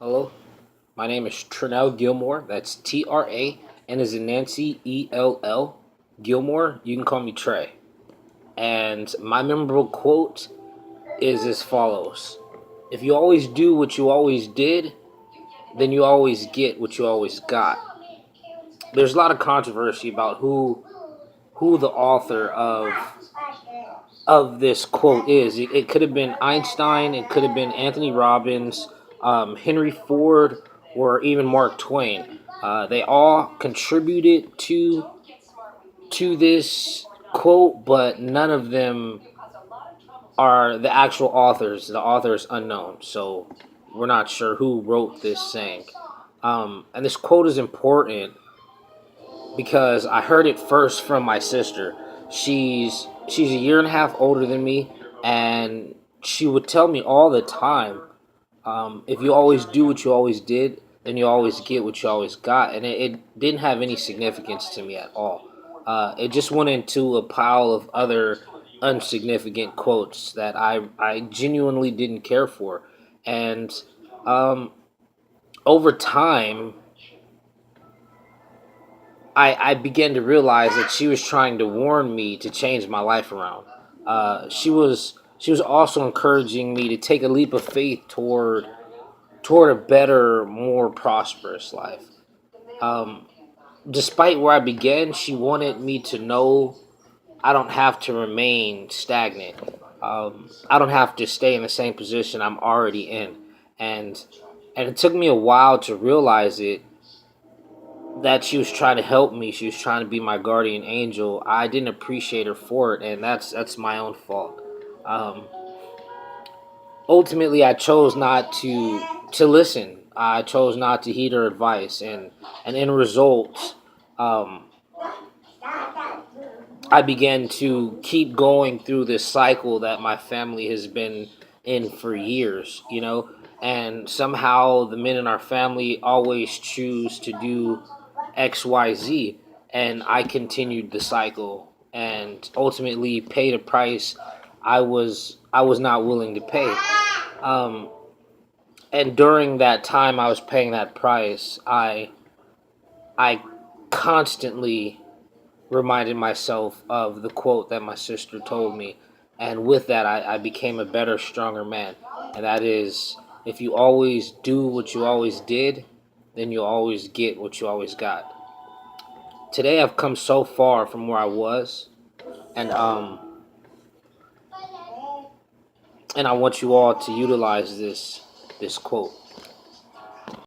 Hello, my name is Trinell Gilmore. That's Tra, and is in Nancy ELL Gilmore. You can call me Trey. And my memorable quote is as follows: If you always do what you always did, then you always get what you always got. There's a lot of controversy about who the author of this quote is. It could have been Einstein, it could have been Anthony Robbins, Henry Ford, or even Mark Twain. They all contributed to this quote, but none of them are the actual authors. The author is unknown, so we're not sure who wrote this saying. And this quote is important because I heard it first from my sister. She's a year and a half older than me, and she would tell me all the time, if you always do what you always did, then you always get what you always got. And it didn't have any significance to me at all. It just went into a pile of other unsignificant quotes that I genuinely didn't care for. And um, over time, I began to realize that she was trying to warn me to change my life around. She was also encouraging me to take a leap of faith toward a better, more prosperous life. Um, Despite where I began, she wanted me to know I don't have to remain stagnant. I don't have to stay in the same position I'm already in, and and it took me a while to realize it, that she was trying to help me. She was trying to be my guardian angel. I didn't appreciate her for it, and that's my own fault. Um, Ultimately, I chose not to listen. I chose not to heed her advice, and in result, um, I began to keep going through this cycle that my family has been in for years. And somehow the men in our family always choose to do XYZ, and I continued the cycle and ultimately paid a price I was not willing to pay. Um, and during that time I was paying that price, I constantly reminded myself of the quote that my sister told me, and with that I became a better, stronger man. And that is, if you always do what you always did, then you'll always get what you always got. Today I've come so far from where I was, and and I want you all to utilize this quote.